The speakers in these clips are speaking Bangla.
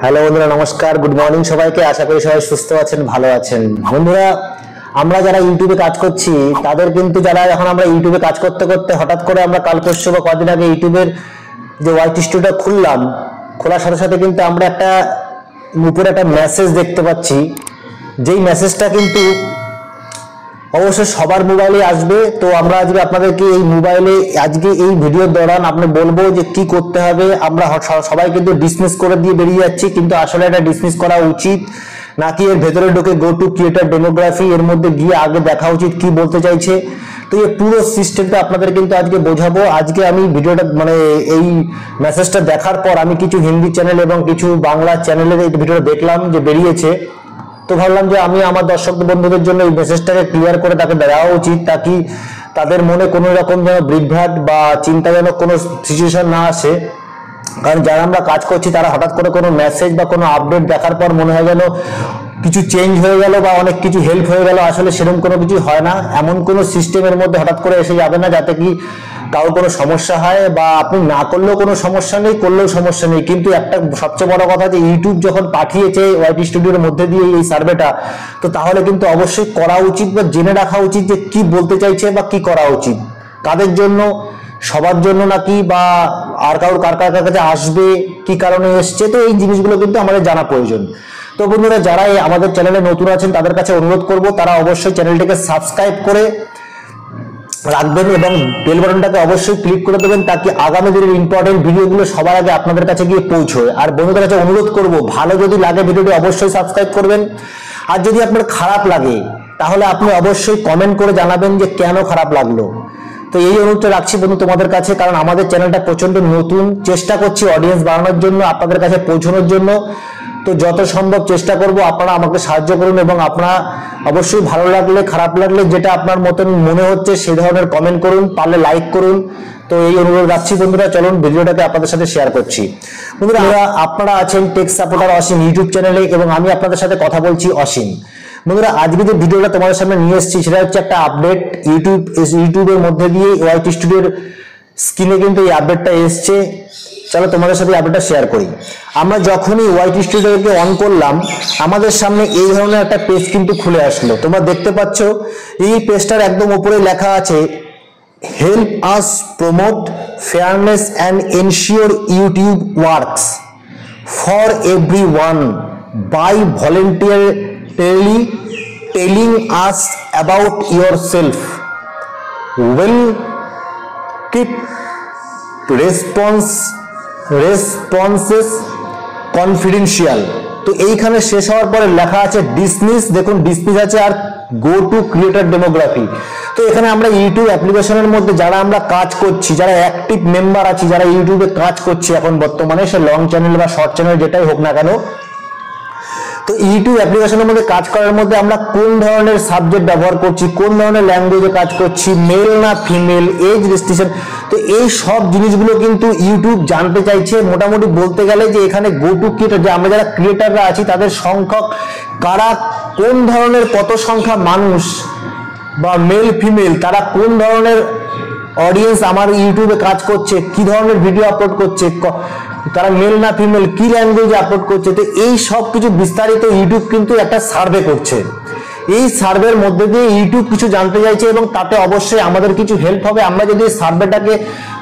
হ্যালো বন্ধুরা, নমস্কার, গুড মর্নিং সবাইকে। আশা করি সবাই সুস্থ আছেন, ভালো আছেন। বন্ধুরা, আমরা যারা ইউটিউবে কাজ করছি তাদের কিন্তু যারা এখন আমরা ইউটিউবে কাজ করতে করতে হঠাৎ করে আমরা কাল পরশু বা কদিন আগে ইউটিউবের যে ওয়াইট স্টুডিওটা খোলার সাথে সাথে কিন্তু আমরা একটা উপরে একটা মেসেজ দেখতে পাচ্ছি, যেই মেসেজটা কিন্তু অবশ্যই সবার মোবাইলে আসবে। তো আমরা আজকে আপনাদেরকে এই মোবাইলে আজকে এই ভিডিওর দৌরান আপনি বলবো যে কি করতে হবে। আমরা সবাই কিন্তু ডিসমিস করে দিয়ে বেরিয়ে যাচ্ছি, কিন্তু আসলে এটা ডিসমিস করা উচিত নাকি এর ভেতরে ঢুকে গো টু ক্রিয়েটর ডেমোগ্রাফি এর মধ্যে গিয়ে আগে দেখা উচিত কি বলতে চাইছে। তো এই পুরো সিস্টেমটা আপনাদের কিন্তু আজকে বোঝাবো। আজকে আমি ভিডিওটা এই মেসেজটা দেখার পর আমি কিছু হিন্দি চ্যানেল এবং কিছু বাংলা চ্যানেলের এই ভিডিওটা দেখলাম যে বেরিয়েছে। তো ভাবলাম যে আমি আমার দর্শক বন্ধুদের জন্য এই মেসেজটাকে ক্লিয়ার করে তাকে দেওয়া উচিত, তাকি তাদের মনে কোনো রকম যেন বিভ্রাট বা চিন্তাজনক কোনো সিচুয়েশন না আসে। কারণ যারা আমরা কাজ করছি তারা হঠাৎ করে কোনো মেসেজ বা কোনো আপডেট দেখার পর মনে হয় যেন কিছু চেঞ্জ হয়ে গেল বা অনেক কিছু হেল্প হয়ে গেল। আসলে সেরকম কোনো কিছু হয় না। এমন কোনো সিস্টেমের মধ্যে হঠাৎ করে এসে যাবে না যাতে কি কারোর কোনো সমস্যা হয়, বা আপনি না করলেও কোনো সমস্যা নেই, করলেও সমস্যা নেই। কিন্তু একটা সবচেয়ে বড় কথা যে ইউটিউব যখন পাঠিয়েছে ওয়াইটি স্টুডিওর মধ্যে দিয়ে এই সার্ভেটা, তো তাহলে কিন্তু অবশ্যই করা উচিত বা জেনে রাখা উচিত যে কি বলতে চাইছে বা কি করা উচিত, কাদের জন্য, সবার জন্য নাকি, বা আর কার কাছে আসবে, কি কারণে এসছে। তো এই জিনিসগুলো কিন্তু আমাদের জানা প্রয়োজন। তো বন্ধুরা, যারা আমাদের চ্যানেলে নতুন আছেন তাদের কাছে অনুরোধ করব তারা অবশ্যই চ্যানেলটিকে সাবস্ক্রাইব করে রাখবেন এবং বেল বাটনটাকে অবশ্যই ক্লিক করে দেবেন, তাকে আগামী দিনের ইম্পর্টেন্ট ভিডিওগুলো সবার আগে আপনাদের কাছে গিয়ে পৌঁছয়। আর বন্ধুদের কাছে অনুরোধ করব, ভালো যদি লাগে ভিডিওটি অবশ্যই সাবস্ক্রাইব করবেন, আর যদি আপনার খারাপ লাগে তাহলে আপনি অবশ্যই কমেন্ট করে জানাবেন যে কেন খারাপ লাগলো। তো এই অনুরোধটা রাখছি বন্ধু তোমাদের কাছে, কারণ আমাদের চ্যানেলটা প্রচন্ড নতুন, চেষ্টা করছি অডিয়েন্স বাড়ানোর জন্য, আপনাদের কাছে পৌঁছানোর জন্য। তো যত সম্ভব চেষ্টা করব, আপনারা আমাকে সাহায্য করুন এবং আপনারা অবশ্যই ভালো লাগলে খারাপ লাগলে যেটা আপনার মতন মনে হচ্ছে সেই ধরনের কমেন্ট করুন, পারলে লাইক করুন। তো এই অনুরোধ রাখছি বন্ধুরা। চলুন ভিডিওটাকে আপনাদের সাথে শেয়ার করছি। বন্ধুরা, আপনারা আছেন টেক সাপোর্টার অসীম ইউটিউব চ্যানেলে এবং আমি আপনাদের সাথে কথা বলছি অসীম। বন্ধুরা, আজকে যে ভিডিওটা তোমাদের সামনে নিয়ে এসেছি সেটা হচ্ছে একটা আপডেট। ইউটিউবের মধ্যে দিয়ে ওয়াইটি স্টুডিওর স্ক্রিনে কিন্তু এই আপডেটটা এসছে। চলো তোমাদের সাথে আপডেটটা শেয়ার করি। আমরা যখনই ওয়াইটি স্টুডিওকে অন করলাম আমাদের সামনে এই ধরনের একটা পেজ কিন্তু খুলে আসলো। তোমরা দেখতে পাচ্ছ এই পেজটার একদম উপরে লেখা আছে help us promote fairness and ensure YouTube works for everyone bye voluntarily telling us about yourself. Will keep responses confidential. তো এইখানে শেষ হওয়ার পরে লেখা আছে ডিসমিস। দেখুন ডিসমিস আছে আর গো টু ক্রিয়েটর ডেমোগ্রাফি। তো এখানে আমরা ইউটিউব অ্যাপ্লিকেশনের মধ্যে যারা আমরা কাজ করছি, যারা অ্যাক্টিভ মেম্বার আছি, যারা ইউটিউবে কাজ করছি এখন বর্তমানে, সে লং চ্যানেল বা শর্ট চ্যানেল যেটাই হোক না কেন, তো ইউটিউব অ্যাপ্লিকেশনের মধ্যে কাজ করার মধ্যে আমরা কোন ধরনের সাবজেক্ট ব্যবহার করছি, কোন ধরনের ল্যাঙ্গুয়েজে কাজ করছি, মেল না ফিমেল, এজ রেস্ট্রিকশন, তো এই সব জিনিসগুলো কিন্তু ইউটিউব জানতে চাইছে। মোটামুটি বলতে গেলে যে এখানে গো টু ক্রিয়েটর, যে আমরা যারা ক্রিয়েটাররা আছি তাদের সংখ্যক কারা, কোন ধরনের কত সংখ্যা মানুষ বা মেল ফিমেল, তারা কোন ধরনের অডিয়েন্স আমার ইউটিউবে কাজ করছে, কি ধরনের ভিডিও আপলোড করছে, তারা মেল না ফিমেল, কি ল্যাঙ্গুয়েজে আপলোড করছে। তো এই সব কিছু বিস্তারিত ইউটিউব কিন্তু একটা সার্ভে করছে। এই সার্ভের মধ্যে দিয়ে ইউটিউব কিছু জানতে চাইছে এবং তাতে অবশ্যই আমাদের কিছু হেল্প হবে। আমরা যদি সার্ভেটাকে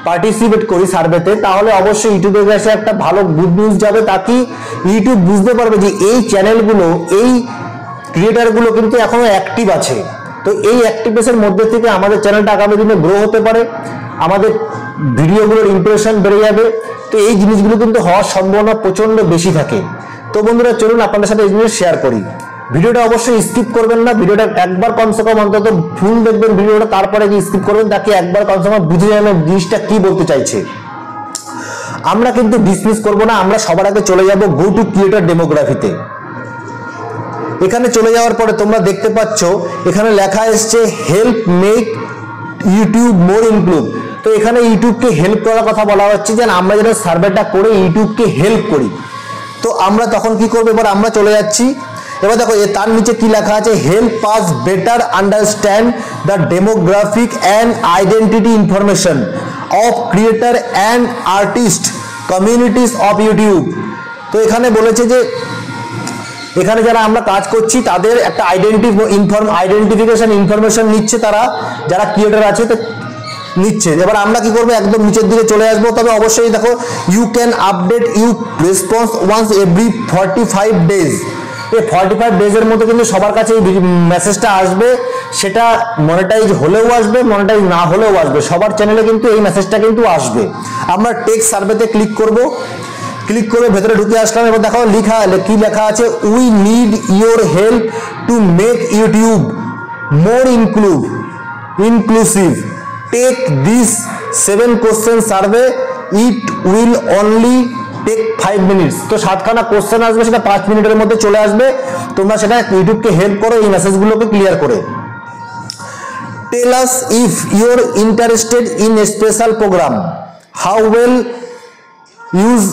পার্টিসিপেট করি সার্ভেতে, তাহলে অবশ্যই ইউটিউবের কাছে একটা ভালো গুড নিউজ যাবে, তাকে ইউটিউব বুঝতে পারবে যে এই চ্যানেলগুলো, এই ক্রিয়েটারগুলো কিন্তু এখনো অ্যাক্টিভ আছে। তো এই অ্যাক্টিভনেসের মধ্যে থেকে আমাদের চ্যানেলটা আগামী দিনে গ্রো হতে পারে, আমাদের ভিডিওগুলোর ইমপ্রেশন বেড়ে যাবে। তো এই জিনিসগুলো কিন্তু হওয়ার সম্ভাবনা প্রচন্ড বেশি থাকে। তো বন্ধুরা, চলুন আপনাদের সাথে এই জিনিস শেয়ার করি। ভিডিওটা অবশ্যই স্কিপ করবেন না, ভিডিওটা একবার কমসে কম অন্তত ফুল দেখবেন ভিডিওটা, তারপরে কি স্কিপ করবেন, তাকে একবার কমসে কম বুঝে যাবেন জিনিসটা কি বলতে চাইছে। আমরা কিন্তু ডিসমিস করবো না, আমরা সবার আগে চলে যাব গো টু ক্রিয়েটর ডেমোগ্রাফিতে। এখানে চলে যাওয়ার পরে তোমরা দেখতে পাচ্ছ এখানে লেখা এসছে হেল্প মেক ইউটিউব মোর ইমপ্রুভ। তো এখানে ইউটিউবকে হেল্প করার কথা বলা হচ্ছে, যে আমরা যেন সার্ভেটা করে ইউটিউবকে হেল্প করি। তো আমরা তখন কি করবো, এবার আমরা চলে যাচ্ছি। এবার দেখো তার নিচে কি লেখা আছে, help us better understand the demographic and identity information of creator and artist communities of YouTube. তো এখানে বলেছে যে এখানে যারা আমরা কাজ করছি তাদের একটা আইডেন্টিফিকেশন ইনফরমেশন নিচ্ছে, তারা যারা ক্রিয়েটর আছে নিচ্ছে। এবার আমরা কি করবো, একদম নিচের দিকে চলে আসবো। তবে অবশ্যই দেখো you can update you response once every 45 days. এই 45 ডেজের মধ্যে কিন্তু সবার কাছে এই মেসেজটা আসবে, সেটা মনিটাইজ হলেও আসবে, মনিটাইজ না হলেও আসবে, সবার চ্যানেলে কিন্তু এই মেসেজটা কিন্তু আসবে। আমরা টেক সার্ভেতে ক্লিক করব, ক্লিক করে ভেতরে ঢুকে আসলাম। এবার দেখো কি লেখা আছে, we need your help to make YouTube more inclusive, take this 7 question survey, it will only take 5 minutes. তো 7খানা কোশ্চেন আসবে, সেটা 5 মিনিটের মধ্যে চলে আসবে। তোমরা সেটা ইউটিউবকে হেল্প করো এই মেসেজগুলোকে ক্লিয়ার করে। Tell us if your interested in a special program, how well use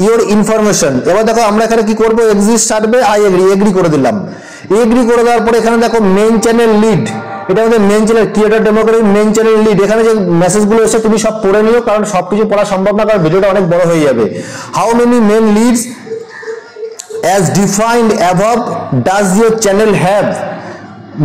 your information. এবার দেখো আমরা এখানে কি করবো, এক্সিস্ট সার্ভে আই এগ্রি করে দিলাম। এগ্রি করে দেওয়ার পরে এখানে দেখো মেইন চ্যানেল লিড, এটা আমাদের main channel creator democracy main channel lead. এখানে যে মেসেজগুলো এসে তুমি সব পড়ে নিও, কারণ সবকিছু পড়া সম্ভব না, কারণ ভিডিওটা অনেক বড় হয়ে যাবে। How many main leads as defined above does your channel have,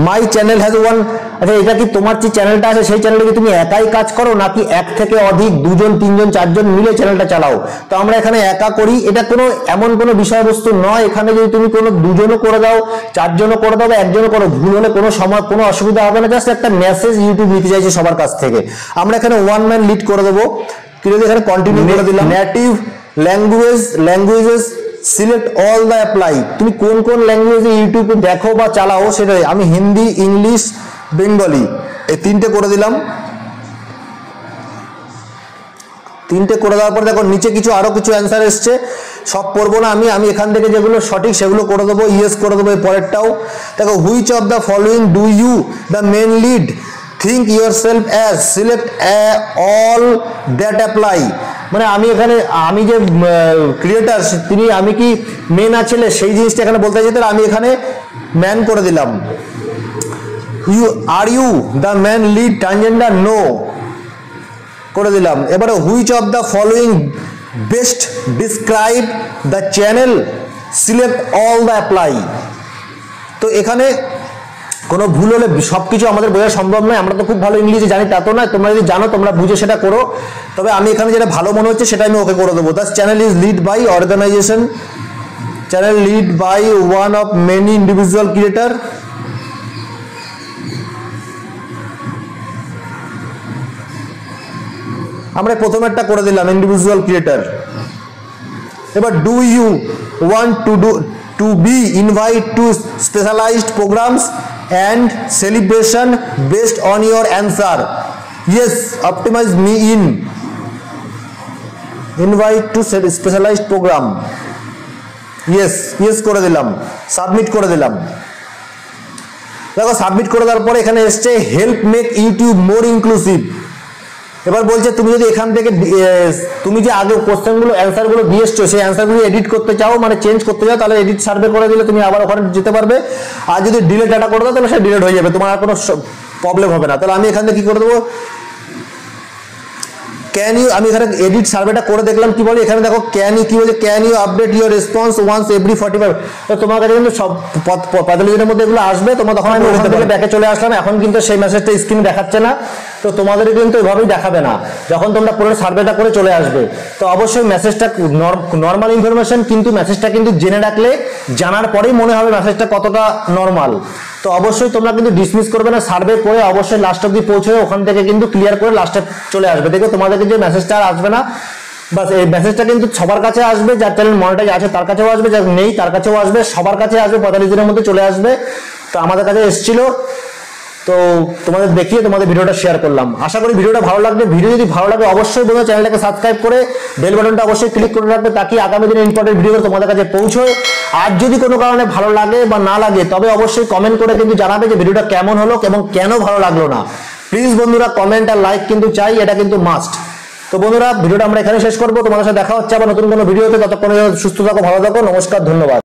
my channel has one. আচ্ছা, এটা কি তোমার যে চ্যানেলটা আছে সেই চ্যানেলে কি তুমি একাই কাজ করো, নাকি এক থেকে অধিক 2 জন 3 জন 4 জন মিলে চ্যানেলটা চালাও? তো আমরা এখানে একা করি, এটা কোনো এমন কোনো বিষয়বস্তু নয়। এখানে যদি তুমি কোনো 2 জনও করে দাও, 4 জনও করে দাও বা 1 জনও করো, ভুল হলে কোনো সময় কোনো অসুবিধা হবে না। জাস্ট একটা মেসেজ ইউটিউব নিতে চাইছে সবার কাছ থেকে। আমরা এখানে 1 ম্যান লিড করে দেবো, কিন্তু এখানে কন্টিনিউ করে দিলাম। Native languages select all the apply. তুমি কোন কোন ল্যাঙ্গুয়েজে ইউটিউবে দেখো বা চালাও সেটাই, আমি হিন্দি, ইংলিশ, বেঙ্গলি এই 3টে করে দিলাম। 3টে করে দেওয়ার পর দেখো নিচে আরো কিছু অ্যান্সার এসছে, সব পড়বো না আমি এখান থেকে যেগুলো সঠিক সেগুলো করে দেবো, ইয়েস করে দেবো। এই পরেরটাও দেখো, which of the following do you the men lead think yourself as, select all that apply. মানে আমি যে ক্রিয়েটার আমি কি মেন আছে সেই জিনিসটা এখানে বলতে চাইছি, আমি এখানে ম্যান করে দিলাম। Are you the man lead transgender, no করে দিলাম। এবারে which of the following best describe the channel, select all the apply. তো এখানে কোনো ভুল হলে সবকিছু আমাদের বোঝা সম্ভব নয়, আমরা তো খুব ভালো ইংলিশে জানি তা তো নয়। তোমরা যদি জানো তোমরা বুঝে সেটা করো, তবে আমি এখানে যেটা ভালো মনে হচ্ছে সেটা আমি ওকে করে দেবো। The channel is lead by organisation, channel lead by one of many individual creator. আমরা প্রথমেরটা করে দিলাম ইন্ডিভিজুয়াল ক্রিয়েটার। এবার do you want to be invite to specialised programs and celebration based on your answer, yes optimize me in invite to specialized program, yes করে দিলাম, সাবমিট করে দিলাম। দেখো সাবমিট করে দেওয়ার পরে এখানে এসছে help make YouTube more inclusive. এবার বলছে তুমি যদি এখান থেকে তুমি যে আগে কোশ্চেনগুলো অ্যান্সারগুলো দিয়ে এসছো সেই অ্যান্সারগুলো এডিট করতে চাও, মানে চেঞ্জ করতে চাও, তাহলে এডিট সার্ভে করে দিলে তুমি আবার ওখানে যেতে পারবে। আর যদি ডিলেট ডাটা করে দাও তাহলে সেটা ডিলেট হয়ে যাবে, তোমার আর কোনো প্রবলেম হবে না। তাহলে আমি এখান থেকে কি করে দেবো, ক্যান ইউ, আমি এখানে এডিট সার্ভেটা করে দেখলাম কি বলে। এখানে দেখো ক্যান ইউ কি বলছে, can you update your response once every 45। তো তোমার কাছে কিন্তু সব 45 দিনের মধ্যে এগুলো আসবে। তোমার তখন আমি ওখান থেকে ব্যাকে চলে আসলাম। এখন কিন্তু সেই মেসেজটা স্ক্রিনে দেখাচ্ছে না, তো তোমাদের কিন্তু এভাবেই দেখাবে না যখন তোমরা পুরো সার্ভেটা করে চলে আসবে। তো অবশ্যই মেসেজটা নর্মাল ইনফরমেশন, কিন্তু মেসেজটা কিন্তু জেনে রাখলে জানার পরেই মনে হবে মেসেজটা কতটা নর্মাল। তো অবশ্যই তোমরা কিন্তু ডিসমিস করবে না, সার্ভে করে অবশ্যই লাস্ট অব্দি পৌঁছে ওখান থেকে কিন্তু ক্লিয়ার করে লাস্টে চলে আসবে। দেখো তোমাদেরকে যে মেসেজটা আর আসবে না, বাস এই মেসেজটা কিন্তু সবার কাছে আসবে, যার চ্যানেল মনিটাইজ আছে তার কাছেও আসবে, যার নেই তার কাছেও আসবে, সবার কাছে আসবে, 45 দিনের মধ্যে চলে আসবে। তো আমাদের কাছে এসেছিল, তো তোমাদের দেখিয়ে তোমাদের ভিডিওটা শেয়ার করলাম। আশা করি ভিডিওটা ভালো লাগবে। ভিডিও যদি ভালো লাগে অবশ্যই বন্ধুরা চ্যানেলটাকে সাবস্ক্রাইব করে বেল বাটনটা অবশ্যই ক্লিক করে রাখবে, তাকে আগামী দিনে ইম্পর্টেন্ট ভিডিও তোমাদের কাছে পৌঁছয়। আর যদি কোনো কারণে ভালো লাগে বা না লাগে তবে অবশ্যই কমেন্ট করে কিন্তু জানাবে যে ভিডিওটা কেমন হলো এবং কেন ভালো লাগলো না। প্লিজ বন্ধুরা কমেন্ট আর লাইক কিন্তু চাই, এটা কিন্তু মাস্ট। তো বন্ধুরা ভিডিওটা আমরা এখানে শেষ করবো, তোমাদের সাথে দেখা হচ্ছে আবার নতুন কোনো ভিডিওতে। ততক্ষণে সুস্থ থাকো, ভালো থাকো, নমস্কার, ধন্যবাদ।